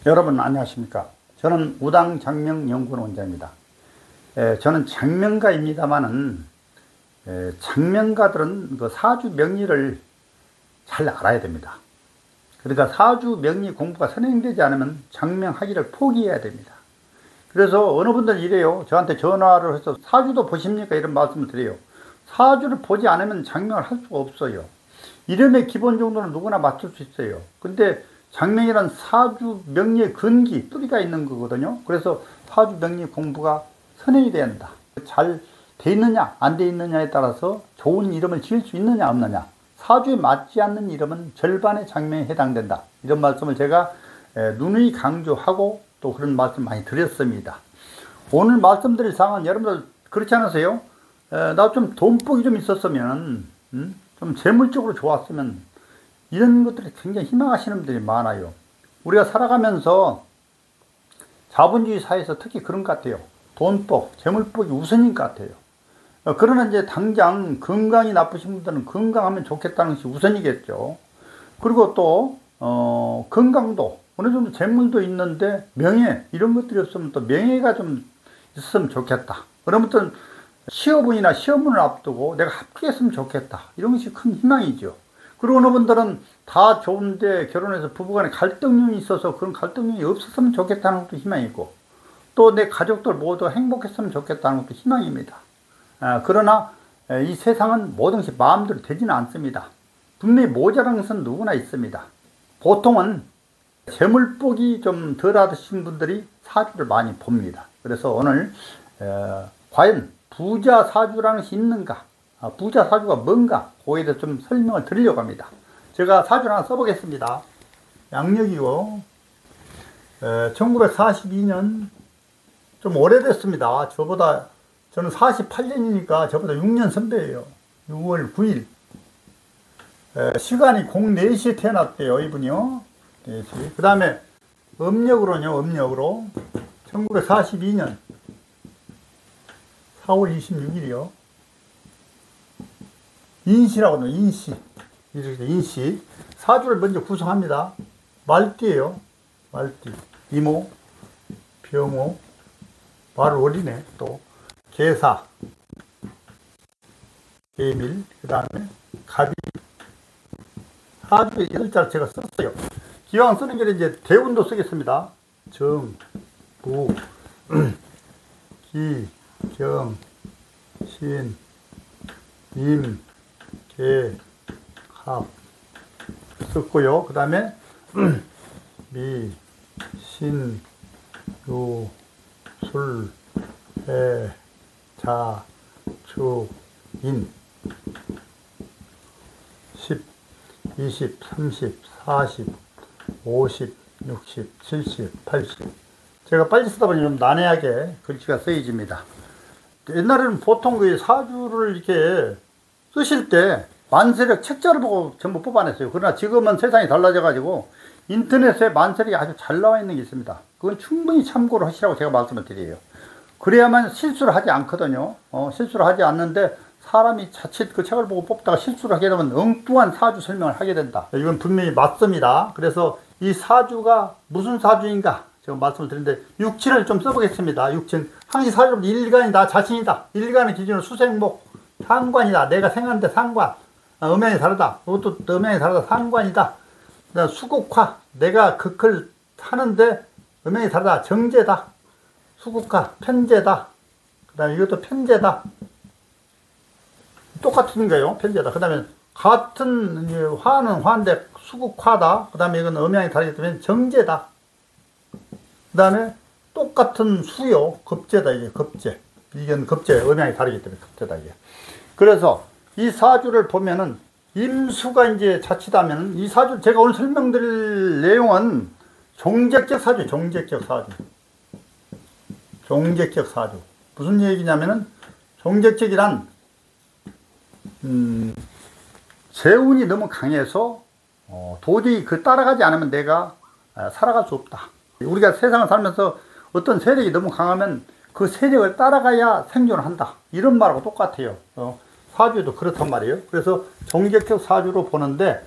여러분 안녕하십니까. 저는 우당장명연구원장입니다. 저는 장명가입니다만은 장명가들은 그 사주 명리를 잘 알아야 됩니다. 그러니까 사주 명리 공부가 선행되지 않으면 장명하기를 포기해야 됩니다. 그래서 어느 분들은 이래요. 저한테 전화를 해서 사주도 보십니까? 이런 말씀을 드려요. 사주를 보지 않으면 장명을 할 수가 없어요. 이름의 기본 정도는 누구나 맞출 수 있어요. 근데 장명이란 사주 명리의 근기, 뿌리가 있는 거거든요. 그래서 사주 명리 공부가 선행이 돼야 한다. 잘 돼 있느냐 안 돼 있느냐에 따라서 좋은 이름을 지을 수 있느냐 없느냐, 사주에 맞지 않는 이름은 절반의 장명에 해당된다. 이런 말씀을 제가 누누이 강조하고 또 그런 말씀 많이 드렸습니다. 오늘 말씀드릴 사항은 여러분들 그렇지 않으세요? 나 좀 돈복이 좀 있었으면, 좀 재물적으로 좋았으면, 이런 것들이 굉장히 희망하시는 분들이 많아요. 우리가 살아가면서 자본주의 사회에서 특히 그런 것 같아요. 돈복, 재물복이 우선인 것 같아요. 그러나 이제 당장 건강이 나쁘신 분들은 건강하면 좋겠다는 것이 우선이겠죠. 그리고 또 건강도 어느 정도 재물도 있는데 명예, 이런 것들이 없으면 또 명예가 좀 있으면 좋겠다. 그런 분들은 시어분이나 시어문을 앞두고 내가 합격했으면 좋겠다. 이런 것이 큰 희망이죠. 그리고 어느 분들은 다 좋은데 결혼해서 부부간에 갈등이 있어서 그런 갈등이 없었으면 좋겠다는 것도 희망이고, 또 내 가족들 모두 행복했으면 좋겠다는 것도 희망입니다. 그러나 이 세상은 모든 것이 마음대로 되지는 않습니다. 분명히 모자란 것은 누구나 있습니다. 보통은 재물복이 좀 덜하신 분들이 사주를 많이 봅니다. 그래서 오늘 과연 부자 사주라는 것이 있는가, 부자 사주가 뭔가, 그거에 대해서 좀 설명을 드리려고 합니다. 제가 사주를 하나 써보겠습니다. 양력이고 1942년, 좀 오래됐습니다. 저는 48년이니까 저보다 6년 선배예요. 6월 9일 시간이 04시에 태어났대요, 이분이요. 4시. 그 다음에 음력으로는요, 음력으로 1942년 4월 26일이요. 인시라고 하는 인시. 이렇게 인시. 사주를 먼저 구성합니다. 말띠예요. 말띠. 이모, 병호, 바로 어리네. 또 계사, 계밀, 그 다음에 갑이. 사주에 8자를 제가 썼어요. 기왕 쓰는 게 이제 대운도 쓰겠습니다. 정, 부, 기, 경, 신, 임, 계, 합 썼고요. 그 다음에 미, 신, 유, 술, 해, 자, 축, 인. 10, 20, 30, 40, 50, 60, 70, 80. 제가 빨리 쓰다 보니 좀 난해하게 글씨가 쓰여집니다. 옛날에는 보통 그 사주를 이렇게 쓰실 때 만세력 책자를 보고 전부 뽑아냈어요. 그러나 지금은 세상이 달라져가지고 인터넷에 만세력이 아주 잘 나와 있는 게 있습니다. 그건 충분히 참고를 하시라고 제가 말씀을 드려요. 그래야만 실수를 하지 않거든요. 실수를 하지 않는데 사람이 자칫 그 책을 보고 뽑다가 실수를 하게 되면 엉뚱한 사주 설명을 하게 된다. 이건 분명히 맞습니다. 그래서 이 사주가 무슨 사주인가 제가 말씀을 드리는데, 육친을 좀 써보겠습니다. 육친. 항시 사주는 일간이 나 자신이다. 일간의 기준으로 수생목, 상관이다. 내가 생하는데 상관. 음양이 다르다. 이것도 음양이 다르다. 상관이다. 그다음 수국화. 내가 극을 하는데 음양이 다르다. 정제다. 수국화. 편제다. 그 다음에 이것도 편제다. 똑같은 거예요. 편제다. 그 다음에 같은 화는 화인데 수국화다. 그 다음에 이건 음양이 다르기 때문에 정제다. 그 다음에 똑같은 수요. 급제다. 이게 급제. 이건 급제. 음양이 다르기 때문에 급제다. 이게. 그래서 이 사주를 보면은 임수가 이제 자칫하면 이 사주, 제가 오늘 설명드릴 내용은 종적격 사주, 종적격 사주. 종적격 사주. 무슨 얘기냐면은, 종적격이란, 재운이 너무 강해서, 도저히 그 따라가지 않으면 내가 살아갈 수 없다. 우리가 세상을 살면서 어떤 세력이 너무 강하면 그 세력을 따라가야 생존을 한다. 이런 말하고 똑같아요. 사주에도 그렇단 말이에요. 그래서 종적격 사주로 보는데,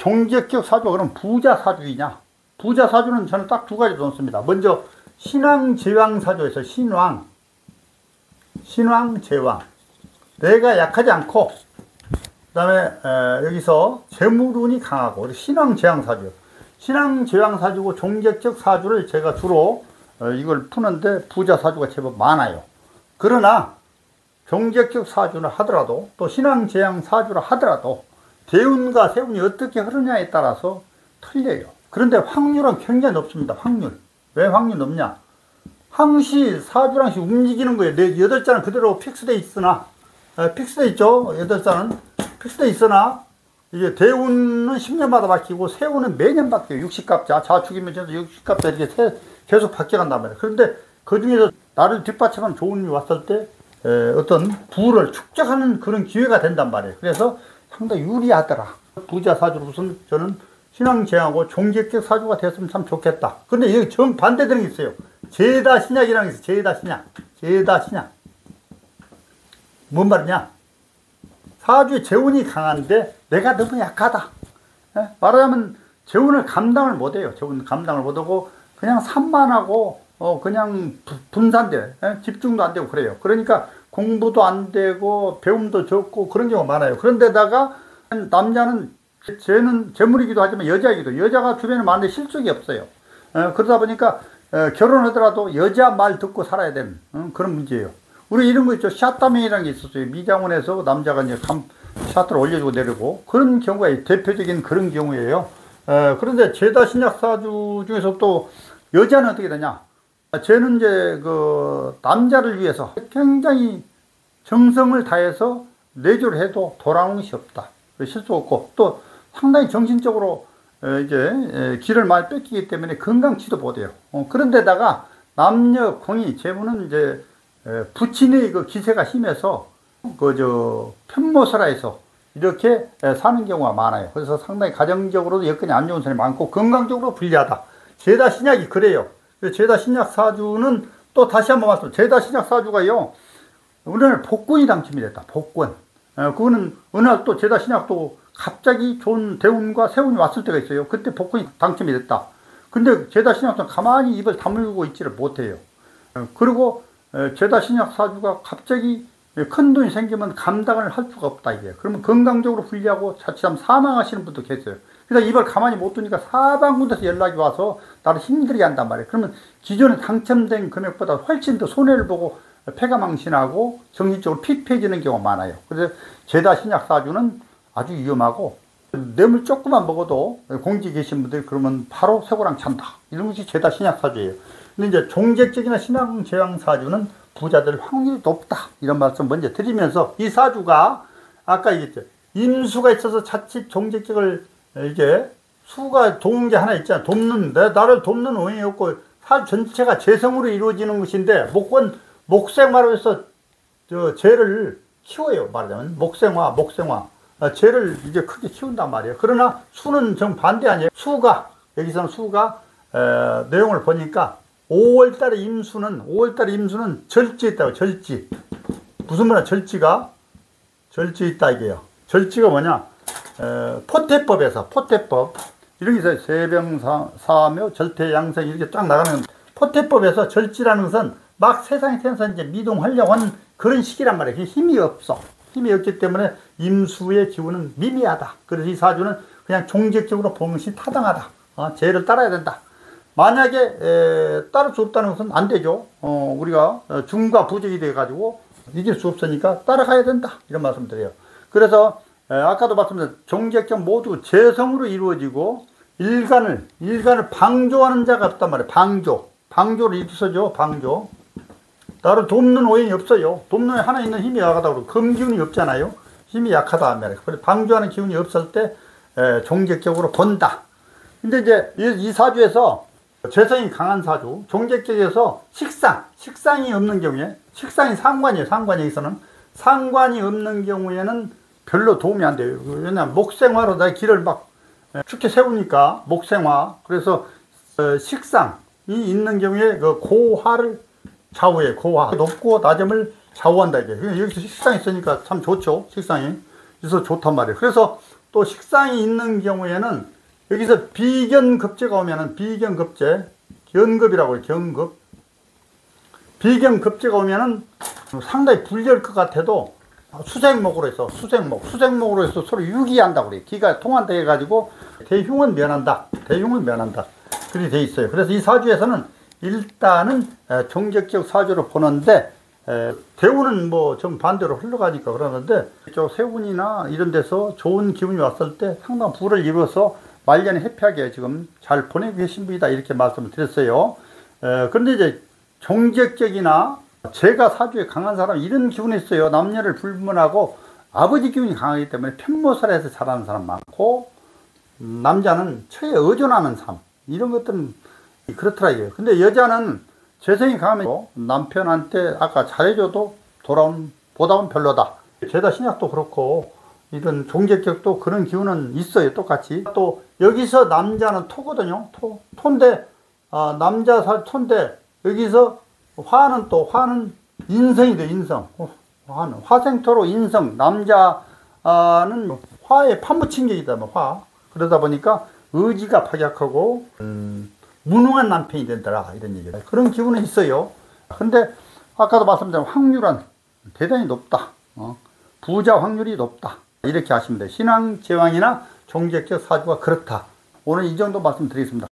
종적격 사주가 그럼 부자 사주이냐? 부자 사주는 저는 딱 두 가지 놓습니다. 먼저 신왕 제왕 사주에서 신왕 제왕, 내가 약하지 않고 그 다음에 여기서 재물운이 강하고 신왕 제왕 사주, 신왕 제왕 사주고 종객적 사주를 제가 주로 이걸 푸는데 부자 사주가 제법 많아요. 그러나 종객적 사주를 하더라도 또 신왕 제왕 사주를 하더라도 대운과 세운이 어떻게 흐르냐에 따라서 틀려요. 그런데 확률은 굉장히 높습니다. 확률. 왜 확률이 높냐? 항시 사주랑시 움직이는 거예요. 내 8자는 그대로 픽스되어 있으나, 픽스되어 있죠. 8자는 픽스되어 있으나 이게 대운은 10년마다 바뀌고 세운은 매년 바뀌어요. 60갑자 좌축이면 60갑자 이렇게 계속 바뀌어간단 말이에요. 그런데 그 중에서 나를 뒷받침하는 좋은 운이 왔을 때 어떤 부를 축적하는 그런 기회가 된단 말이에요. 그래서 상당히 유리하더라. 부자 사주로 우선 저는 신앙제하고 종객적 사주가 됐으면 참 좋겠다. 근데 여기 정 반대되는 게 있어요. 제다 신약이라는 게 있어요. 제다 신약. 제다 신약. 뭔 말이냐? 사주의 재운이 강한데 내가 너무 약하다. 말하자면 재운을 감당을 못해요. 재운 감당을 못하고 그냥 산만하고 그냥 분산돼. 집중도 안 되고 그래요. 그러니까 공부도 안 되고 배움도 적고 그런 경우가 많아요. 그런데다가 남자는 쟤는 재물이기도 하지만 여자가 주변에 많은데 실속이 없어요. 그러다 보니까 결혼하더라도 여자 말 듣고 살아야 되는 그런 문제예요. 우리 이런 거 있죠. 샷다맨이라는 게 있었어요. 미장원에서 남자가 이제 샷을 올려주고 내리고 그런 경우가 대표적인 그런 경우예요. 그런데 제다 신약 사주 중에서 또 여자는 어떻게 되냐? 쟤는 이제 그 남자를 위해서 굉장히 정성을 다해서 내조를 해도 돌아오는 것이 없다. 실수 없고 또 상당히 정신적으로 이제 기를 많이 뺏기기 때문에 건강치도 못해요. 그런데다가 남녀 공이 재물은 이제 부친의 그 기세가 심해서 편모설화해서 이렇게 사는 경우가 많아요. 그래서 상당히 가정적으로도 여건이 안 좋은 사람이 많고 건강적으로 불리하다. 제다 신약이 그래요. 제다 신약 사주는 또 다시 한번 말씀. 제다 신약 사주가요. 어느 날 복권이 당첨이 됐다. 복권. 그거는 어느 날 또 제다 신약도 갑자기 좋은 대운과 세운이 왔을 때가 있어요. 그때 복권이 당첨이 됐다. 근데 제다 신약도 가만히 입을 다물고 있지를 못해요. 그리고 제다 신약 사주가 갑자기 큰 돈이 생기면 감당을 할 수가 없다 이게. 그러면 건강적으로 불리하고 자칫하면 사망하시는 분도 계세요. 그래서 입을 가만히 못 두니까 사방군데서 연락이 와서 나를 힘들게 한단 말이에요. 그러면 기존에 당첨된 금액보다 훨씬 더 손해를 보고 폐가망신하고 정신적으로 피폐해지는 경우가 많아요. 그래서 제다 신약 사주는 아주 위험하고 뇌물 조금만 먹어도 공직에 계신 분들이 그러면 바로 쇠고랑 찬다. 이런 것이 제다 신약 사주예요. 근데 이제 종객적이나 신앙 제왕 사주는 부자들 확률이 높다. 이런 말씀 먼저 드리면서 이 사주가 아까 얘기했죠. 임수가 있어서 자칫 종객적을 이게 수가 도운 게 하나 있잖아. 나를 돕는 원인이 없고 사주 전체가 재성으로 이루어지는 것인데 목생화로 해서 죄를 키워요. 말하자면 목생화 죄를 이제 크게 키운단 말이에요. 그러나 수는 정반대 아니에요. 여기서는 수가 내용을 보니까 5월달에 임수는 절지 있다고. 절지 무슨 말이야? 절지 있다 이게요. 절지가 뭐냐? 포태법 이런 게 있어요. 세병사묘 절태양생 이렇게 쫙 나가는 포태법에서 절지라는 것은 막 세상에 태어나서 이제 미동하려고 하는 그런 시기란 말이에요. 힘이 없기 때문에 임수의 기운은 미미하다. 그래서 이 사주는 그냥 종객적으로 보는 것이 타당하다. 죄를 따라야 된다. 만약에 따를 수 없다는 것은 안 되죠. 우리가 중과 부적이 돼가지고 이길 수 없으니까 따라가야 된다. 이런 말씀 드려요. 그래서 아까도 말씀드린 종객적 모두 재성으로 이루어지고 일간을 방조하는 자가 없단 말이에요. 방조를 일서죠. 방조. 나를 돕는 오행이 없어요. 돕는 하나 있는 힘이 약하다고 그러고 금기운이 없잖아요. 힘이 약하다 말이에요. 그래서 방조하는 기운이 없을 때 종객적으로 본다. 근데 이제 이 사주에서 재성이 강한 사주, 종객적에서 식상이 없는 경우에, 식상이 상관이에요. 여기서는 상관이 없는 경우에는 별로 도움이 안 돼요. 왜냐하면 목생화로 내 길을 막 축해 세우니까 목생화. 그래서 식상이 있는 경우에 그 고화를 좌우해. 고화 높고 낮음을 좌우한다 이게. 여기서 식상이 있으니까 참 좋죠. 식상이. 그래서 좋단 말이에요. 그래서 또 식상이 있는 경우에는 여기서 비견급제가 오면은 비견급제, 견급이라고 해요. 견급. 비견급제가 오면은 상당히 불리할 것 같아도 수생목으로 해서 수생목으로 해서 서로 유기한다고 그래요. 기가 통한다 해가지고 대흉은 면한다. 대흉은 면한다. 그렇게 돼 있어요. 그래서 이 사주에서는 일단은 종적적 사주로 보는데 대운은 뭐 정반대로 흘러가니까 그러는데 저 세운이나 이런 데서 좋은 기운이 왔을 때 상당한 부를 이루어서 말년에 해피하게 지금 잘 보내고 계신 분이다 이렇게 말씀을 드렸어요. 그런데 이제 종적적이나 제가 사주에 강한 사람 이런 기운이 있어요. 남녀를 불문하고 아버지 기운이 강하기 때문에 편모살에서 자라는 사람 많고 남자는 처에 의존하는 삶 이런 것들은 그렇더라고요. 근데 여자는 재성이 강하면 남편한테 아까 잘해줘도 보답은 별로다. 제다 신약도 그렇고 이런 종적격도 그런 기운은 있어요. 똑같이. 또 여기서 남자는 토거든요. 토인데 남자 토인데 여기서 화는 인성이 돼. 인성. 화는 화생토로 인성. 남자는 화에 파묻힌 게 있다. 화. 그러다 보니까 의지가 박약하고 무능한 남편이 된다라 이런 얘기예요. 그런 기분은 있어요. 근데 아까도 말씀드린 확률은 대단히 높다. 부자 확률이 높다. 이렇게 하시면 돼요. 신앙 제왕이나 종적적 사주가 그렇다. 오늘 이 정도 말씀드리겠습니다.